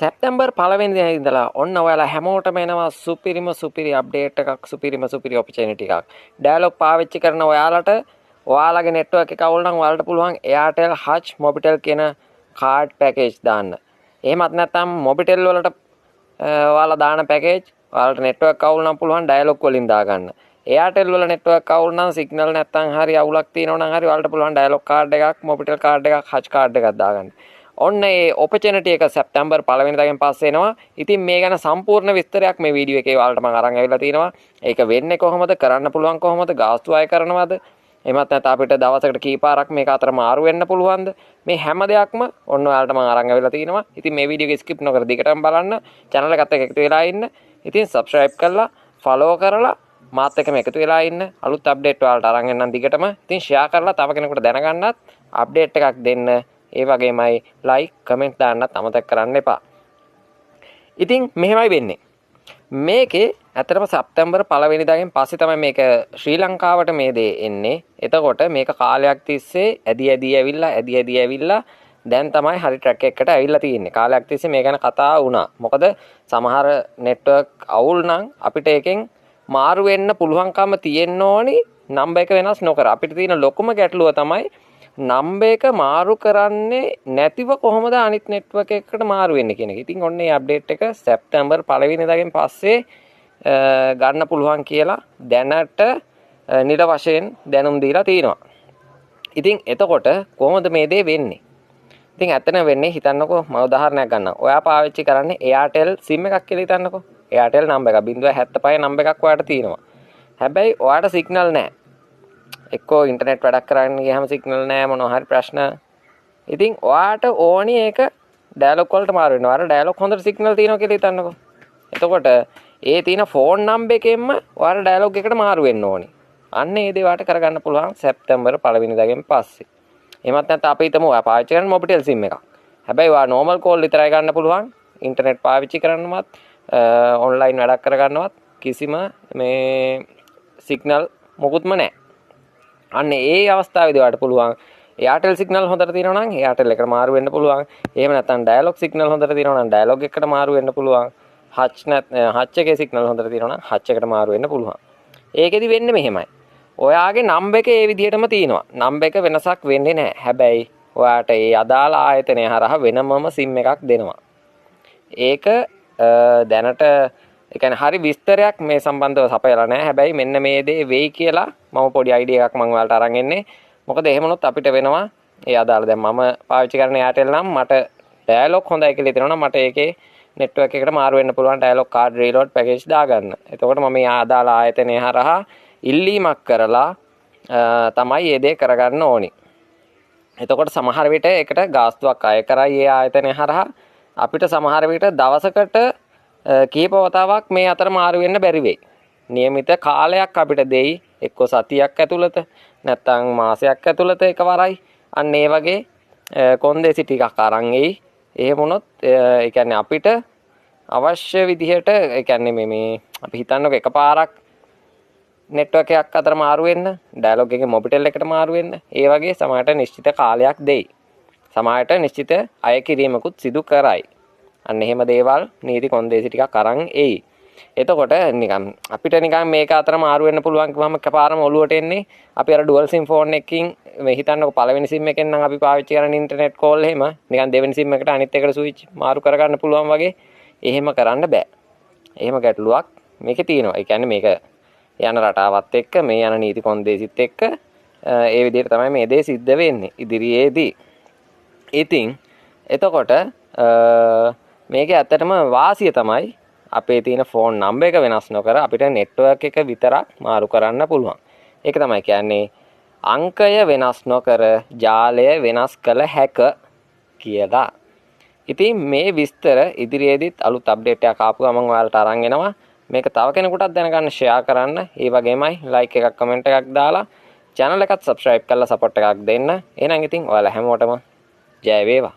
සැප්තැම්බර් 1 වෙනිදා ඉඳලා ඔන්න ඔයාලා හැමෝටම එනවා සුපිරි අප්ඩේට් එකක් සුපිරි ඔපචුනිටි එකක්. ඩයලොග් පාවිච්චි කරන ඔයාලට ඔයාලගේ නෙට්වර්ක් එක අවුල් නම් ඔයාලට පුළුවන් Airtel Hutch Mobitel කියන කාඩ් පැකේජ් දාන්න. එහෙමත් නැත්නම් Mobitel වලට ඔයාලා දාන පැකේජ් ඔයාලට නෙට්වර්ක් අවුල් නම් පුළුවන් ඩයලොග් වලින් දාගන්න. Airtel වල නෙට්වර්ක් අවුල් නම් සිග්නල් නැත්නම් හරි අවුලක් තියෙනවා නම් හරි ඔයාලට පුළුවන් ඩයලොග් කාඩ් එකක් Mobitel කාඩ් එකක් Hutch කාඩ් එකක් දාගන්න. ඔන්න ඒ ඔපචුනිටි එක සැප්තැම්බර් 1 වෙනිදාගෙන් පස්සේ එනවා. ඉතින් මේ ගැන සම්පූර්ණ විස්තරයක් මේ වීඩියෝ එකේ ඔයාලට මම අරන් ඇවිල්ලා තිනවා. ඒක වෙන්නේ කොහොමද? කරන්න පුළුවන් කොහොමද? ගාස්තු අය කරනවද? එමත් නැත්නම් අපිට දවසකට කීපාරක් මේක අතර මාරු වෙන්න පුළුවන්ද? මේ හැම දෙයක්ම ඔන්න ඔයාලට මම අරන් ඇවිල්ලා තිනවා. ඉතින් මේ වීඩියෝ එක ස්කිප් නොකර දිගටම බලන්න. channel එකත් එක්ක එකතු වෙලා ඉන්න. ඉතින් subscribe කරලා follow කරලා මාත් එක්කම එකතු වෙලා ඉන්න. අලුත් අප්ඩේට් ඔයාලට අරන් එන්නම් දිගටම. ඉතින් share කරලා තව කෙනෙකුට දැනගන්නත් අප්ඩේට් එකක් දෙන්න. ඒ වගේමයි like comment දාන්නත් අමතක කරන්න එපා. ඉතින් මෙහෙමයි වෙන්නේ. මේකේ ඇත්තටම සැප්තැම්බර් 1 වෙනිදාගෙන් පස්සේ තමයි මේක ශ්‍රී ලංකාවට මේ දේ එන්නේ. එතකොට මේක කාලයක් තිස්සේ ඇදී ඇවිල්ලා දැන් තමයි හරි ට්‍රැක් එකකට ඇවිල්ලා තියෙන්නේ. කාලයක් තිස්සේ මේ ගැන කතා වුණා. මොකද සමහර නෙට්වර්ක් අවුල් නම් අපිට එකෙන් මාරු වෙන්න පුළුවන්කම තියෙන්න ඕනි නම්බර් එක වෙනස් නොකර. අපිට තියෙන ලොකුම ගැටලුව තමයි නම්බර් එක මාරු කරන්නේ නැතිව කොහොමද අනිත් නෙට්වර්ක් එකකට මාරු වෙන්නේ කියන එක. ඉතින් ඔන්න මේ අප්ඩේට් එක සැප්තැම්බර් 1 වෙනිදාගෙන් පස්සේ ගන්න පුළුවන් කියලා දැනට නිල වශයෙන් දැනුම් දීලා තිනවා. ඉතින් එතකොට කොහොමද මේ දේ වෙන්නේ? ඉතින් ඇත්තටම වෙන්නේ හිතන්නකෝ මම උදාහරණයක් ගන්නම්. ඔයා පාවිච්චි කරන්නේ Airtel SIM එකක් කියලා හිතන්නකෝ. Airtel නම්බර් එක 075 නම්බර් එකක් ඔයාට තියෙනවා. හැබැයි ඔයාට සිග්නල් නැහැ. එක්කෝ ඉන්ටර්නෙට් වැඩක් කරන්න ගියාම සිග්නල් නැහැ මොනවා හරි ප්‍රශ්න. ඉතින් ඔයාට ඕනි ඒක ඩයලොග් වලට මාරු වෙනවා. අර ඩයලොග් හොඳට සිග්නල් තියෙනවා කියලා හිතන්නකෝ. එතකොට ඒ තියෙන ෆෝන් නම්බර් එකෙන්ම ඔයාලා ඩයලොග් එකට මාරු වෙන්න ඕනි. අන්න ඒ දේ වාට කරගන්න පුළුවන් සැප්තැම්බර් 1 වෙනිදාගෙන් පස්සේ. එහෙමත් නැත්නම් අපි හිතමු ඔයා පාවිච්චි කරන Mobitel SIM එකක්. හැබැයි ඔයා normal call විතරයි ගන්න පුළුවන්. ඉන්ටර්නෙට් පාවිච්චි කරන්නවත් ඔන්ලයින් වැඩක් කරගන්නවත් කිසිම මේ සිග්නල් මොකුත්ම නැහැ. අන්න ඒ අවස්ථාවේදී ඔයාලට පුළුවන් Airtel signal හොඳට තියෙනවා නම් Airtel එකට මාරු වෙන්න පුළුවන්. එහෙම නැත්නම් dialog signal හොඳට තියෙනවා නම් dialog එකට මාරු වෙන්න පුළුවන්. Hutch එකේ signal හොඳට තියෙනවා නම් Hutch එකට මාරු වෙන්න පුළුවන්. ඒකෙදි වෙන්නේ මෙහෙමයි. ඔයාගේ නම්බර් එක ඒ විදිහටම තියෙනවා. නම්බර් එක වෙනසක් වෙන්නේ නැහැ. හැබැයි ඔයාට ඒ අදාළ ආයතනය හරහා වෙනමම SIM එකක් දෙනවා. ඒක දැනට ඒ කියන්නේ හරි විස්තරයක් මේ සම්බන්ධව සපයලා නැහැ. හැබැයි මෙන්න මේ දේ වෙයි කියලා මම පොඩි අයිඩියා එකක් මම ඔයාලට අරන් එන්නේ. මොකද එහෙමනොත් අපිට වෙනවා ඒ අදාළ දැන් මම පාවිච්චි කරන Airtel නම් මට ඩයලොග් හොඳයි කියලා හිතෙනවා නම් මට ඒකේ නෙට්වර්ක් එකට මාරු වෙන්න පුළුවන් ඩයලොග් කාඩ් රීලෝඩ් පැකේජ් දාගන්න. එතකොට මම මේ අදාළ ආයතනය හරහා ඉල්ලීමක් කරලා තමයි මේ දේ කරගන්න ඕනි. එතකොට සමහර විට ඒකට ගාස්තුවක් අය කරයි ඒ ආයතනය හරහා අපිට සමහර විට දවසකට කීප වතාවක් මේ අතර මාරු වෙන්න බැරි වෙයි. નિયમિત කාලයක් අපිට දෙයි. එක්ක සතියක් ඇතුළත නැත්නම් මාසයක් ඇතුළත එකවරයි. අන්න ඒ වගේ කොන්දේසි ටිකක් අරන් එයි. එහෙම වුණොත් ඒ කියන්නේ අපිට අවශ්‍ය විදිහට ඒ කියන්නේ මේ අපි හිතන්නකො එකපාරක් නෙට්වර්ක් එකක් අතර මාරු වෙන්න, ඩයලොග් එකේ Mobitel එකට මාරු වෙන්න. ඒ වගේ සමහරට නිශ්චිත කාලයක් දෙයි. සමහරට නිශ්චිත අය කිරීමකුත් සිදු කරයි. අන්න එහෙම දේවල් නීති කොන්දේසි ටිකක් අරන් එයි. එතකොට නිකන් අපිට නිකන් මේක අතර මාරු වෙන්න පුළුවන් කිව්වම එකපාරම ඔලුවට එන්නේ අපි අර ඩුවල් සිම් ෆෝන් එකකින් මේ හිතන්නකො පළවෙනි සිම් එකෙන් නම් අපි පාවිච්චි කරන ඉන්ටර්නෙට් කෝල් එහෙම නිකන් දෙවෙනි සිම් එකට අනිත් එකට ස්විච් මාරු කරගන්න පුළුවන් වගේ එහෙම කරන්න බෑ. එහෙම ගැටලුවක් මේකේ තියෙනවා. ඒ කියන්නේ මේක යන රටාවත් එක්ක මේ යන නීති කොන්දේසිත් එක්ක ඒ විදිහට තමයි මේ දේ සිද්ධ වෙන්නේ ඉදිරියේදී. ඉතින් එතකොට මේකේ ඇත්තටම වාසිය තමයි අපේ තියෙන ෆෝන් නම්බර් එක වෙනස් නොකර අපිට නෙට්වර්ක් එක විතරක් මාරු කරන්න පුළුවන්. ඒක තමයි කියන්නේ අංකය වෙනස් නොකර ජාලය වෙනස් කළ හැක කියලා. ඉතින් මේ විස්තර ඉදිරියේදීත් අලුත් අප්ඩේට් එකක් ආපු ගමන් ඔයාලට අරන් එනවා. මේක තව කෙනෙකුටත් දැනගන්න ෂෙයා කරන්න. ඒ වගේමයි like එකක් comment එකක් දාලා channel එකත් subscribe කරලා support එකක් දෙන්න. එහෙනම් ඉතින් ඔයාලා හැමෝටම ජය වේවා.